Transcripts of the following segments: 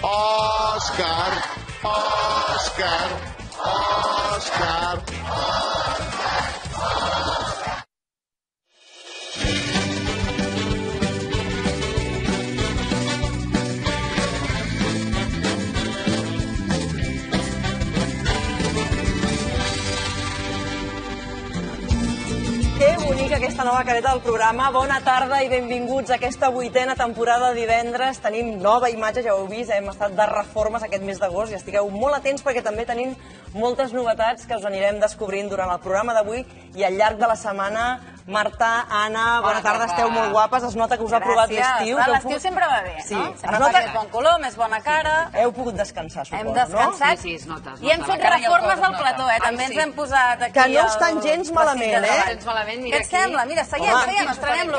Òscar, Òscar, Òscar. Que bonica aquesta nova careta del programa. Bona tarda i benvinguts a aquesta 8a temporada de divendres. Tenim nova imatge, ja ho heu vist, hem estat de reformes aquest mes d'agost i estigueu molt atents perquè també tenim moltes novetats que us anirem descobrint durant el programa d'avui i al llarg de la setmana. Marta, Anna, bona tarda, esteu molt guapes, es nota que us ha provat l'estiu. L'estiu sempre va bé, no? Sempre fa més bon color, més bona cara. Heu pogut descansar, suposo, no? Hem descansat i hem fet reformes del plató, també ens hem posat aquí... Que no estan gens malament, Què et sembla? Mira, seguim, estrenem-lo.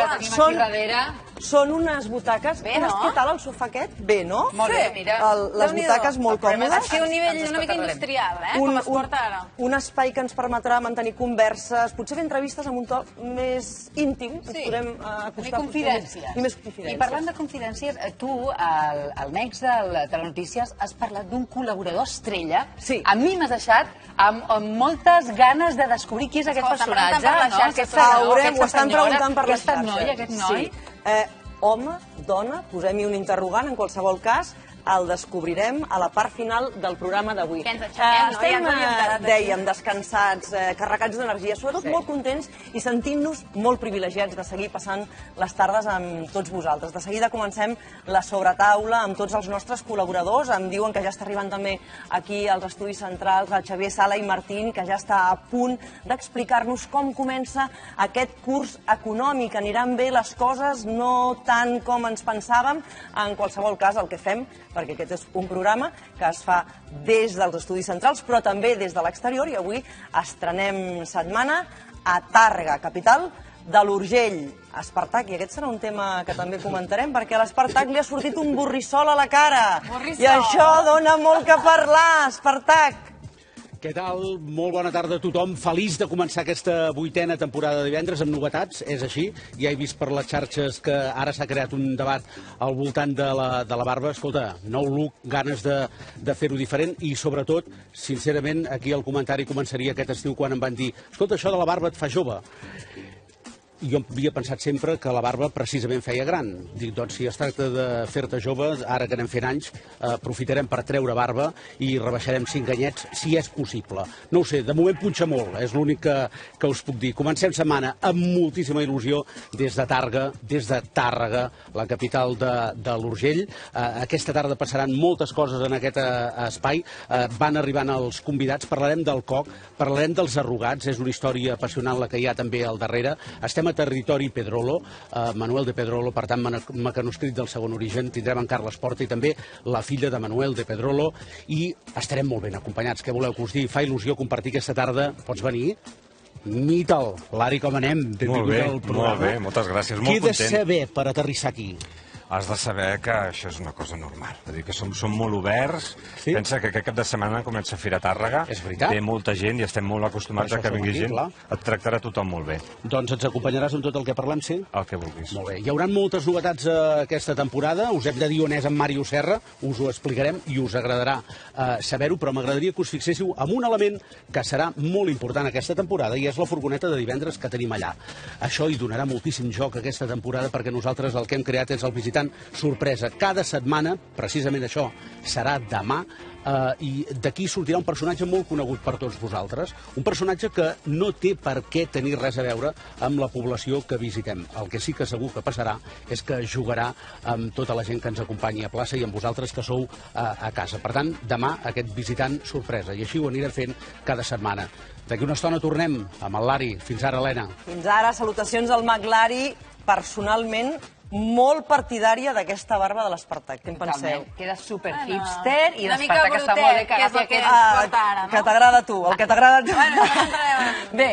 Són unes butaques... Bé, no? Què tal el sofà aquest? Bé, no? Molt bé, mira. Les butaques molt còmodes. Aquí un nivell una mica industrial, com es porta ara. Un espai que ens permetrà mantenir converses, potser fer entrevistes amb un to més íntim. Ens podem acostar... I més confidències. I parlant de confidències, tu, al Next de Notícies, has parlat d'un col·laborador estrella. Sí. A mi m'has deixat amb moltes ganes de descobrir qui és aquest personatge. Ho estan preguntant per les xarxes. Aquest noi. Home, dona, posem-hi un interrogant en qualsevol cas, el descobrirem a la part final del programa d'avui. Estem, dèiem, descansats, carregats d'energia, sobretot molt contents i sentint-nos molt privilegiats de seguir passant les tardes amb tots vosaltres. De seguida comencem la sobretaula amb tots els nostres col·laboradors. Em diuen que ja està arribant també aquí als estudis centrals el Xavier Sala i Martín, que ja està a punt d'explicar-nos com comença aquest curs econòmic. Aniran bé les coses, no tant com ens pensàvem. En qualsevol cas, el que fem, perquè aquest és un programa que es fa des dels estudis centrals, però també des de l'exterior, i avui estrenem setmana a Tàrrega, capital de l'Urgell. Espartac, i aquest serà un tema que també comentarem, perquè a l'Espartac li ha sortit un borrissol a la cara. I això dona molt que parlar, Espartac. Què tal? Molt bona tarda a tothom. Feliç de començar aquesta 8a temporada de divendres amb novetats, és així. Ja he vist per les xarxes que ara s'ha creat un debat al voltant de la barba. Escolta, nou look, ganes de fer-ho diferent i, sobretot, sincerament, aquí el comentari començaria aquest estiu quan em van dir escolta, això de la barba et fa jove. Jo havia pensat sempre que la barba precisament feia gran. Dic, doncs, si es tracta de fer-te jove, ara que anem fent anys, aprofitarem per treure barba i rebaixarem 5 anyets, si és possible. No ho sé, de moment punxa molt, és l'únic que us puc dir. Comencem setmana amb moltíssima il·lusió des de Tàrrega, la capital de l'Urgell. Aquesta tarda passaran moltes coses en aquest espai. Van arribant els convidats, parlarem del coc, parlarem dels arrugats, és una història apassionant la que hi ha també al darrere. Estem a territori Pedrolo, Manuel de Pedrolo, per tant, mecanoscrit del segon origen. Tindrem en Carles Porta i també la filla de Manuel de Pedrolo i estarem molt ben acompanyats. Què voleu que us digui? Fa il·lusió compartir aquesta tarda. Pots venir? Mita'l. Lari, com anem? Molt bé, moltes gràcies. Molt content. Què he de saber per aterrissar aquí? Has de saber que això és una cosa normal. És a dir, que som molt oberts. Pensa que aquest cap de setmana comença a Fira Tàrrega. És veritat. Té molta gent i estem molt acostumats a que vingui gent. Et tractarà tothom molt bé. Doncs ens acompanyaràs en tot el que parlem, sí? El que vulguis. Molt bé. Hi haurà moltes novetats aquesta temporada. Us hem de dir on és en Màrius Serra. Us ho explicarem i us agradarà saber-ho, però m'agradaria que us fixéssiu en un element que serà molt important aquesta temporada i és la furgoneta de divendres que tenim allà. Això hi donarà moltíssim joc aquesta temporada perquè nosaltres el que hem creat és el visitant sorpresa. Cada setmana, precisament això, serà demà, i d'aquí sortirà un personatge molt conegut per tots vosaltres, un personatge que no té per què tenir res a veure amb la població que visitem. El que sí que segur que passarà és que jugarà amb tota la gent que ens acompanyi a plaça i amb vosaltres que sou a casa. Per tant, demà aquest visitant sorpresa, i així ho anirem fent cada setmana. D'aquí una estona tornem amb el Lari. Fins ara, Helena. Fins ara, salutacions al Maglari. Personalment, molt partidària d'aquesta barba de l'Espartac. Què en penseu? Queda super hipster i l'Espartac està molt bé, que agafi aquest ara, no? Que t'agrada a tu, el que t'agrada a tu. Bé,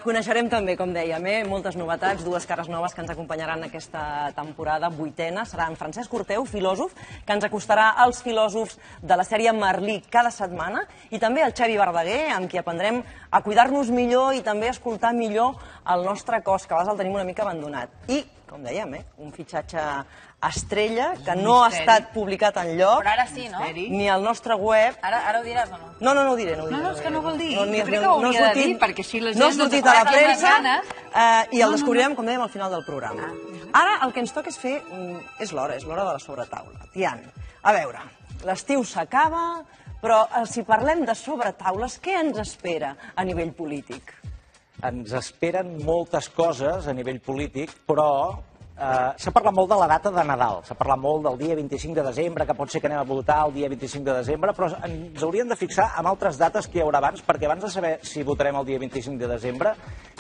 coneixerem també, com dèiem, moltes novetats, dues cares noves que ens acompanyaran aquesta temporada 8a. Serà en Francesc Orteu, filòsof, que ens acostarà als filòsofs de la sèrie Merlí cada setmana, i també el Xavi Verdaguer, amb qui aprendrem a cuidar-nos millor i també a escoltar millor el nostre cos, que a vegades el tenim una mica abandonat. I com dèiem, un fitxatge estrella que no ha estat publicat enlloc. Però ara sí, no? Ni al nostre web. Ara ho diràs o no? No, no ho diré. No, és que no vol dir. Jo crec que no ho hauria de dir, perquè així la gent... No ha sortit a la premsa i el No. descobrirem, com dèiem, al final del programa. Ara el que ens toca és fer... És l'hora de la sobretaula. Tian, a veure, l'estiu s'acaba, però si parlem de sobretaules, què ens espera a nivell polític? Ens esperen moltes coses a nivell polític, però s'ha parlat molt de la data de Nadal, s'ha parlat molt del dia 25 de desembre, que pot ser que anem a votar el dia 25 de desembre, però ens hauríem de fixar en altres dates que hi haurà abans, perquè abans de saber si votarem el dia 25 de desembre,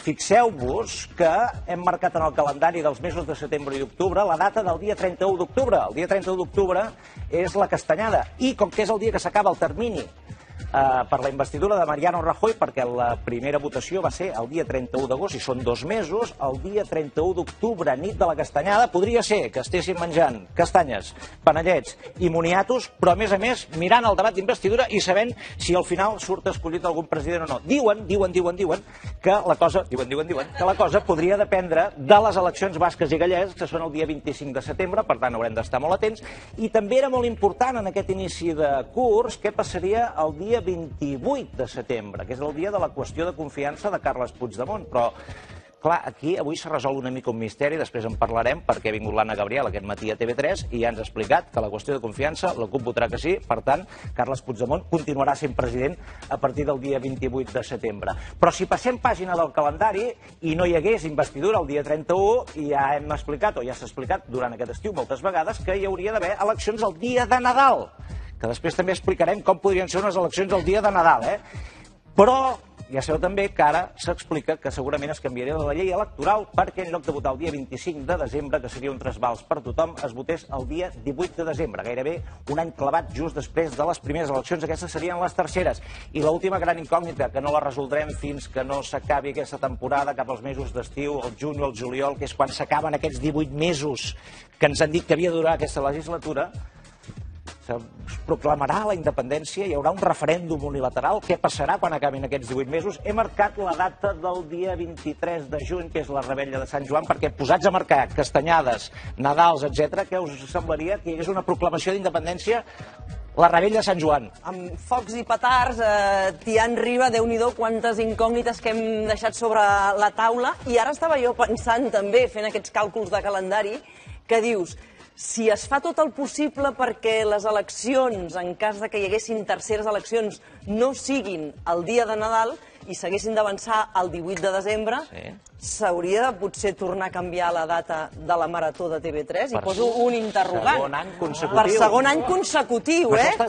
fixeu-vos que hem marcat en el calendari dels mesos de setembre i d'octubre la data del dia 31 d'octubre. El dia 31 d'octubre és la castanyada, i com que és el dia que s'acaba el termini per la investidura de Mariano Rajoy, perquè la primera votació va ser el dia 31 d'agost i són 2 mesos, el dia 31 d'octubre, nit de la castanyada, podria ser que estéssim menjant castanyes, panellets i moniatos, però a més mirant el debat d'investidura i sabent si al final surt escollit algun president o no. Diuen que la cosa podria dependre de les eleccions basques i gallegues, que són el dia 25 de setembre, per tant haurem d'estar molt atents, i també era molt important en aquest inici de curs què passaria el dia 28 de setembre, que és el dia de la qüestió de confiança de Carles Puigdemont, però clar, aquí avui s'ha resolt una mica un misteri, després en parlarem, perquè ha vingut l'Anna Gabriel aquest matí a TV3 i ja ens ha explicat que la qüestió de confiança, la CUP votarà que sí, per tant, Carles Puigdemont continuarà sent president a partir del dia 28 de setembre. Però si passem pàgina del calendari i no hi hagués investidura el dia 31, i ja hem explicat, o ja s'ha explicat durant aquest estiu moltes vegades, que hi hauria d'haver eleccions el dia de Nadal, que després també explicarem com podrien ser unes eleccions el dia de Nadal, Però ja sabeu també que ara s'explica que segurament es canviaria la llei electoral perquè en lloc de votar el dia 25 de desembre, que seria un trasbals per tothom, es votés el dia 18 de desembre, gairebé un any clavat just després de les primeres eleccions. Aquestes serien les terceres. I l'última gran incògnita, que no la resoldrem fins que no s'acabi aquesta temporada, cap als mesos d'estiu, el juny o el juliol, que és quan s'acaben aquests 18 mesos que ens han dit que havia de durar aquesta legislatura, es proclamarà la independència, hi haurà un referèndum unilateral, què passarà quan acabin aquests 18 mesos? He marcat la data del dia 23 de juny, que és la revetlla de Sant Joan, perquè posats a marcar castanyades, Nadals, etc., què us semblaria que hi hagués una proclamació d'independència la revetlla de Sant Joan? Amb focs i petards, Tian Riba, Déu-n'hi-do, quantes incògnites que hem deixat sobre la taula, i ara estava jo pensant també, fent aquests càlculs de calendari, que dius, si es fa tot el possible perquè les eleccions, en cas que hi haguessin terceres eleccions, no siguin el dia de Nadal i s'haguessin d'avançar al 18 de desembre, s'hauria de potser tornar a canviar la data de la Marató de TV3, i poso un interrogant. Per segon any consecutiu. Per segon any consecutiu,